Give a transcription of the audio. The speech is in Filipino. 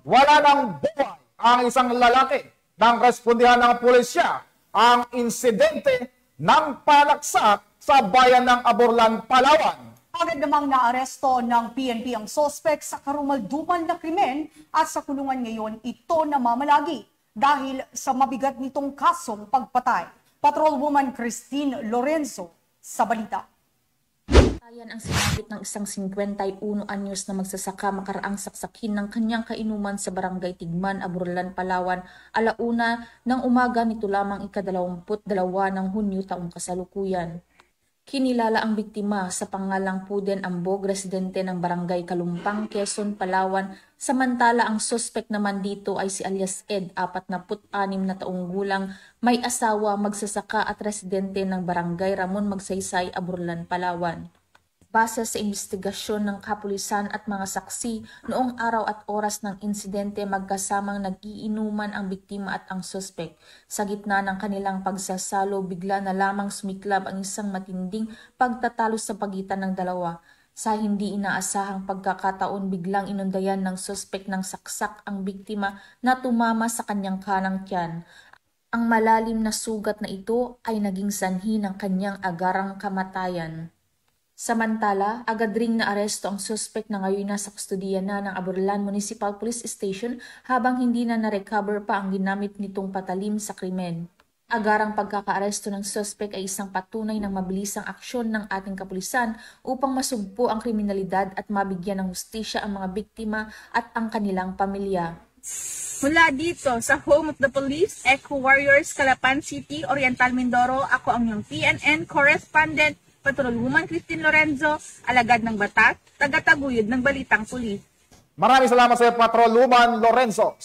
wala ng buhay ang isang lalaki nang respondihan ng pulisya ang insidente ng panaksak sa bayan ng Aborlan, Palawan. Agad namang naaresto ng PNP ang sospek sa karumaldumal na krimen at sa kulungan ngayon ito namamalagi dahil sa mabigat nitong kasong pagpatay. Patrolwoman Christine Lorenzo sa balita. Yan ang sinabit ng isang 51 anyos na magsasaka makaraang saksakin ng kanyang kainuman sa barangay Tigman, Aborlan, Palawan, alauna ng umaga nito lamang ika-22 ng Hunyo taong kasalukuyan. Kinilala ang biktima sa pangalang Puden Ambog, residente ng barangay Kalumpang, Quezon, Palawan, samantala ang suspect naman dito ay si alias Ed, 46 na taong gulang, may asawa, magsasaka at residente ng barangay Ramon Magsaysay, Aborlan, Palawan. Base sa investigasyon ng kapulisan at mga saksi, noong araw at oras ng insidente magkasamang nag-iinuman ang biktima at ang suspect. Sa gitna ng kanilang pagsasalo, bigla na lamang sumiklab ang isang matinding pagtatalo sa pagitan ng dalawa. Sa hindi inaasahang pagkakataon, biglang inundayan ng suspect ng saksak ang biktima na tumama sa kanyang kanang tiyan. Ang malalim na sugat na ito ay naging sanhi ng kanyang agarang kamatayan. Samantala, agad ring naaresto ang suspect na ngayon nasa kustodiya na ng Aborlan Municipal Police Station habang hindi na na-recover pa ang ginamit nitong patalim sa krimen. Agarang pagkakaaresto ng suspect ay isang patunay ng mabilisang aksyon ng ating kapulisan upang masugpo ang kriminalidad at mabigyan ng hustisya ang mga biktima at ang kanilang pamilya. Mula dito sa Home of the Police, Eco Warriors, Calapan City, Oriental Mindoro, ako ang iyong PNN correspondent, Patrolwoman Christine Lorenzo, alagad ng batas, taga-taguyod ng Balitang Pulis. Maraming salamat sa iyo, Patrolwoman Lorenzo.